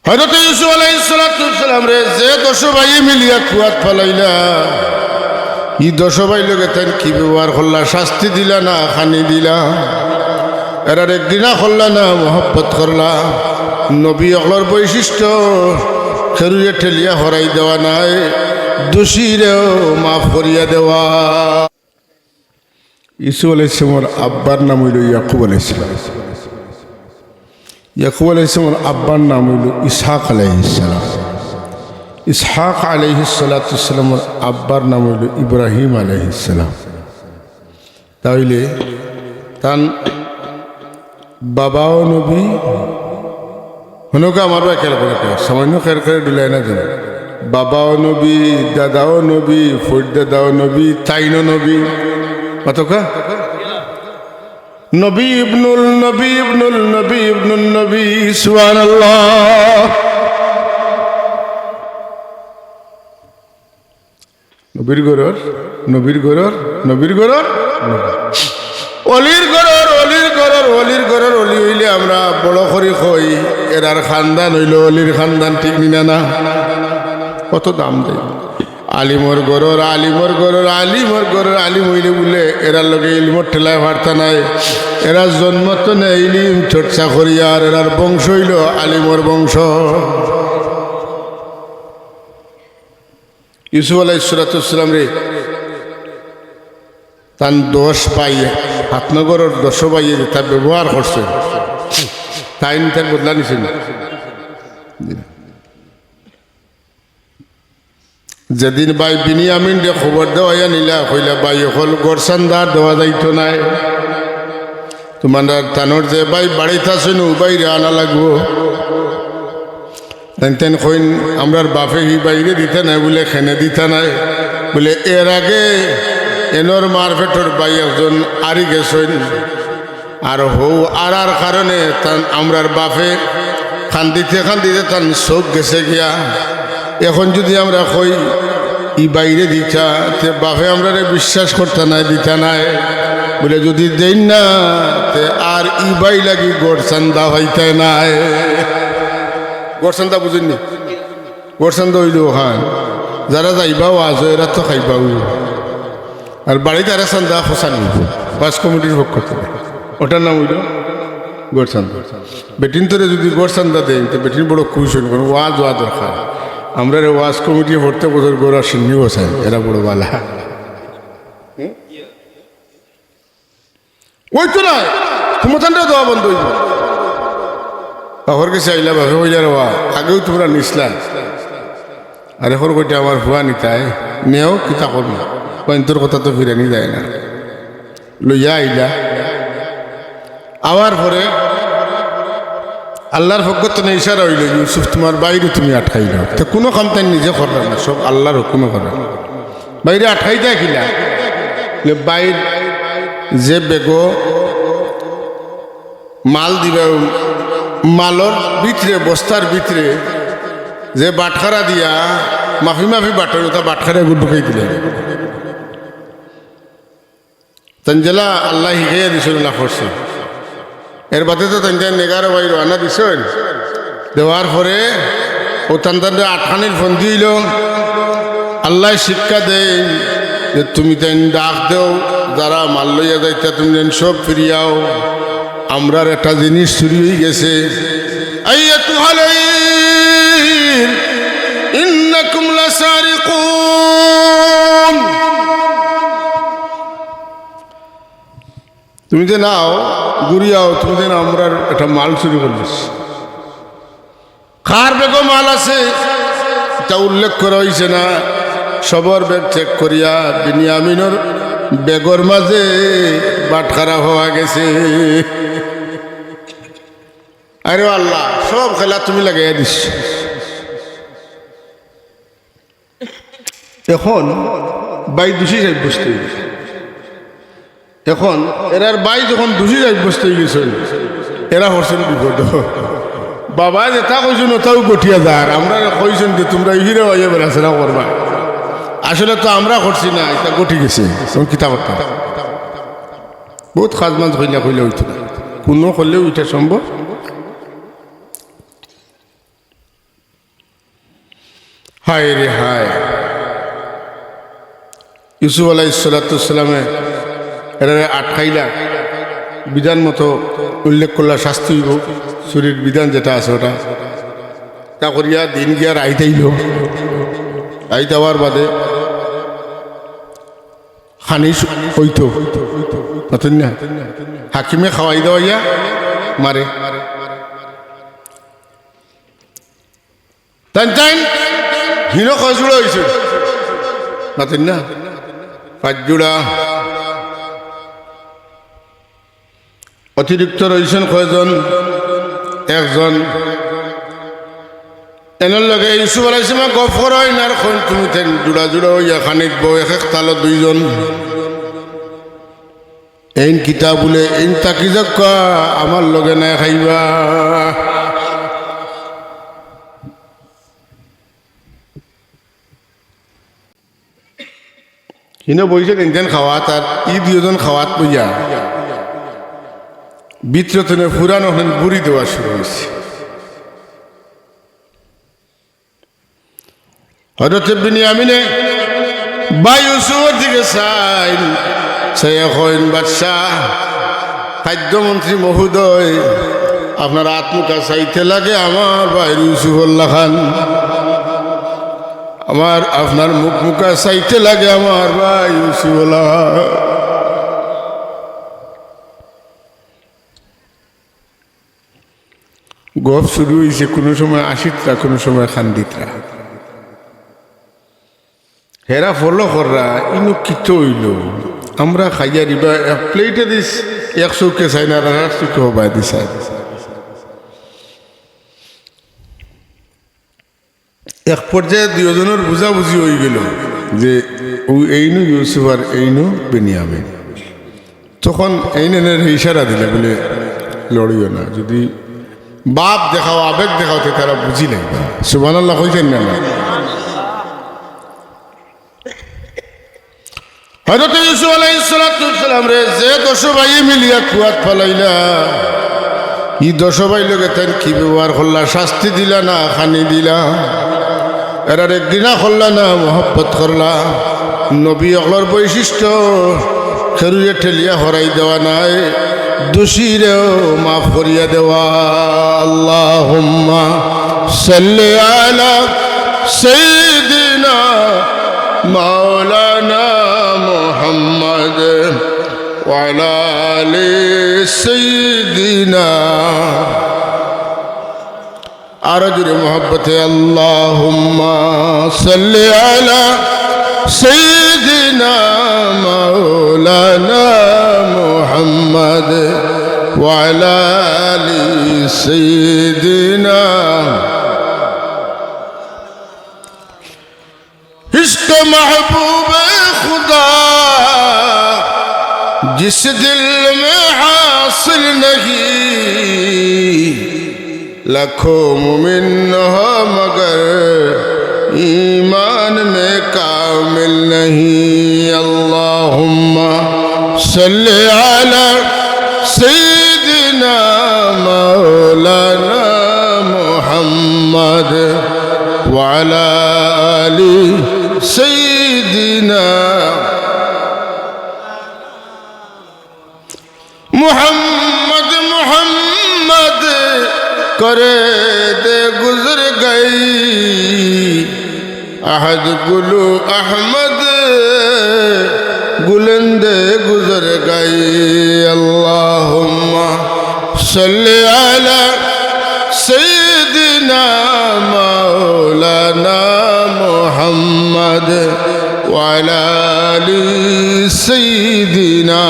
হযরত ইউসুফ আলাইহিস সালাম রে যে 10 ভাই মিলিয়া কুয়াত ফলাইলা, ই 10 ভাই লগে তাই কি ব্যবহার করলা? শাস্তি দিলা না খানি দিলা? এরার একদিনা করলা না মহব্বত করলা? নবী অগলর বৈশিষ্ট্য খেরুয়ে ঠেলিয়া হরাই দেওয়া নাই, দোষীরেও মাফ করিয়া দেওয়া। ইউসুফ আলাইহিস সালামের আব্বার নাম হইল ইয়াকুব আলাইহিস সালাম। ইয়াকুব আলাইহিস সালামের আব্বার নাম হইল ইসহাক আলাইহিস সালাম। ইসহাক আলাইহিস সালামের আব্বার নাম হইল ইব্রাহিম আলাইহিস সালাম। তাইলে তান বাবাও নবী হনুকা আমারও একের করে সামান্য খের খেরে দিলাই না যেন। বাবাও নবী, দাদাও নবী, ফুট দাদাও নবী, তাইনো নবী, কতকা নবী ইবনুল নবী ইবনুল নবী ইবনুল নবী। সুবহানাল্লাহ। নবীর গরর নবীর গরর নবীর গরর অলির গরর অলির গরর অলির গরর অলি হইলে আমরা বড় করি কই এরার খানদান হইল অলির খানদান, ঠিক নিনা না? কত দাম দেয় আলিমর গরর আলিমর গরর আলিমর গরর আলিম হইলে বলে এরার লগে ইলমর ঠেলায় ভার্তা নাই। এরা জন্ম তো নেই ইলিম চর্চা করিয়া, আর এরার বংশ হইল আলিমর বংশ। ইউসুফ আলাইহিস সালাম রে তান 10 পাইয়ে হাতনগরের 10 পাইয়ে তার ব্যবহার করছে, তাই তার বদলা নিছেন। যেদিন ভাই বিনিয়ামিন রে খবর দেওয়া নিলা কইলা ভাই হল গোরসানদার দেওয়া যাইতো নাই, তোমার তানোর যে ভাই বাড়িতে আসেন বাইরে আনা লাগবো। তেন কইন আমরার বাপে হি বাইরে দিতে নাই বলে খেনে দিতে নাই বলে। এর আগে এনর মারফেটর ভাই একজন আরি গেছেন, আর হৌ আর কারণে তান আমরার বাপে খান্দিতে খান্দিতে তান চোখ গেছে গিয়া। এখন যদি আমরা কই ই বাইরে দিতা, তে বাপে আমরা বিশ্বাস করতে নাই দিতা নাই বলে। যদি দেন না তে আর ই বাই লাগি গোরসান্দা হইতে নাই। গোরসান্দা বুঝেননি? গোরসান্দা হইল খান যারা যাইবাও আজ এরা তো খাইবাও, আর বাড়িতে আর সান্দা ফসান নিব বাস কমিটির পক্ষ থেকে, ওটার নাম হইল গোরসান্দা। বেটিন তোরে যদি গোরসান্দা দেন তো বেটিন বড় খুশ হইল, কারণ ওয়াজ ওয়া দরকার। আমরা রে ওয়াজ কমিটি প্রত্যেক বছর গোড়া সিন্নি বসাই, এরা বড় বালা। ওই তো না ক্ষমতানটা দেওয়া বন্ধ হইব। বাপর কাছে আইলা বাপে হইলা রেওয়া আগেও তোমরা নিসলা, আর এখন কইটা আমার ভুয়া নিতাই নেও কিতা করবি, তোর কথা তো ফিরানি যায় না। লইয়া আইলা আবার পরে আল্লাহর ভগত না ইশারা হইল, ইউসুফ তোমার বাইরে তুমি আটকাইল। তো কোনো কাম তাই নিজে করলাম না, সব আল্লাহর হুকুমে করা। বাইরে আটকাই দেয় কিনা বাইর যে বেগো মাল দিবে, মালর ভিতরে বস্তার ভিতরে যে বাটখারা দিয়া মাফি মাফি বাটর তা বাটখারা ঢুকাই দিলে। তঞ্জেলা আল্লাহ শিখাইয়া দিছিল না করছে। এর বাদে তো তাই 11 ভাই রানা দিছেন, দেওয়ার পরে ও তান্তারে আটখানির ফন্দি হইল। আল্লাহ শিক্ষা দেয় যে তুমি তাই ডাক দেও, যারা মাল লইয়া যাইতা তুমি সব ফিরিয়াও, আমরার একটা জিনিস চুরি হয়ে গেছে। ইন্নাকুম লাসারিকুন, তুমি যে নাও ঘুরিয়াও, তুমি যে আমরার একটা মাল চুরি করলিস। কার বেগো মাল আছে তা উল্লেখ করা হয়েছে না। সবর বেগ চেক করিয়া বিনিয়ামিনের বেগর মাঝে বাটখারা হওয়া গেছে। আরে আল্লাহ সব খেলা তুমি লাগাইয়া দিস। এখন বাই দোষী সাব্যস্ত হয়ে গেছে। এখন এরার বাই যখন দোষী সাব্যস্ত হয়ে গেছে, এরা হরছেন বিপদ। বাবা যেটা কইছেন ওটাও গঠিয়া যার, আমরা কইছেন যে তোমরা হিরে হইয়া বেড়াচেরা করবা, আসলে তো আমরা করছি না, এটা গঠি গেছে। কিতা করতাম বহুত কাজ মাছ কইলা কইলে হইতো না, কোনো করলেও এটা সম্ভব। হায় রে হায়, ইউসুফ আলাইহিসসালামে এরা আটকাইলা, বিধান মতো উল্লেখ করলা শাস্তি হইব, শরীর বিধান যেটা আছে ওটা তা করিয়া দিন গিয়ার আইতাইল। আইতাবার বাদে খানি হইতো না, হাকিমে খাওয়াই দেওয়াইয়া মারে। টান হিনো কজোড়া হয়েছে মাতেন না, পাঁচজোড়া। অতিরিক্ত রয়েছেন কয়জন? একজন। এনার লগে ইউসুফ আলাইহিস সালাম গপ করাই না, তুমি জোড়া জোড়া হইয়া খানিক বউ, এক তালো দুইজন। এইন কিতা বলে এইন তাকি যাক আমার লগে নাই খাইবা। হিনো বইছে তিনজন খাওয়াত, আর ই দুজন খাওয়াত বইয়া বিত্রতনে ফুরানো বুড়ি দেওয়া শুরু হয়েছে। হযরত বিনিয়ামিনে ভাই ইউসুফের দিকে চাইন, সে এখন বাদশাহ, খাদ্যমন্ত্রী মহোদয়, আপনার আত্মকা চাইতে লাগে আমার ভাই ইউসুফুল্লাহ খান, আমার আপনার মুখ মুখা চাইতে লাগে আমার ভাই ইউসুফুল্লাহ। গপ শুরু হয়েছে, কোনো সময় আসিতরা, কোনো সময় খান্দিতরা। হেরা ফলো কররা ইনু কিত হইল, আমরা খাইয়া দিবা এক প্লেটে দিস, এক চৌকে চাই না, আর চৌকে হবাই দিছা। এক পর্যায়ে দুজনের বুঝাবুঝি হয়ে গেল যে এইনু ইউসুফ আর এইনু বিনিয়ামিন। তখন এইনের ইশারা দিলে বলে লড়িও না, যদি বাপ দেখাও, আবেগ দেখাও, তারা বুঝি নাই। সুবহানাল্লাহ কইছেন না? হযরত ইউসুফ আলাইহিস সালাম রে যে 10 ভাই মিলিয়া কুয়াত ফলাইলা, ই 10 ভাই লগে তাই কি ব্যবহার করলা? শাস্তি দিলা না খানি দিলা? এরার একদিনা করলা না মোহব্বত করলা? নবী অগলর বৈশিষ্ট্য খেরুয়ে ঠেলিয়া হরাই দেওয়া নাই, দোষীরেও মাফ করিয়া দেওয়া। আল্লাহুম্মা সাল্লি আলা সাইয়্যিদিনা মাওলানা মুহাম্মদ ওয়া আলা আলি সাইয়্যিদিনা। আর জোরে মোহব্বতে আল্লাহুম্মা সাল্লি আলা সাইয়্যিদিনা মাওলানা মুহাম্মদ ওয়া আলা আলি সাইয়্যিদিনা। इश्क महबूब खुदा जिस दिल में हासिल नहीं, लाखों मुमिन हो मगर ईमान में कामिल नहीं। अल्लाहुम्मा सल्ली अला सय्यिदिना मौलाना मुहम्मद व अला आलि सय्यिदिना मुहम्मद। मुहम्मद करे दे गुजर गई, अहद गुलू अहमद गुलंदे गुजर गई। अल्लाहुम्मा सल्ली अला सय्यिदिना मौलाना मुहम्मद व अला आलि सय्यिदिना।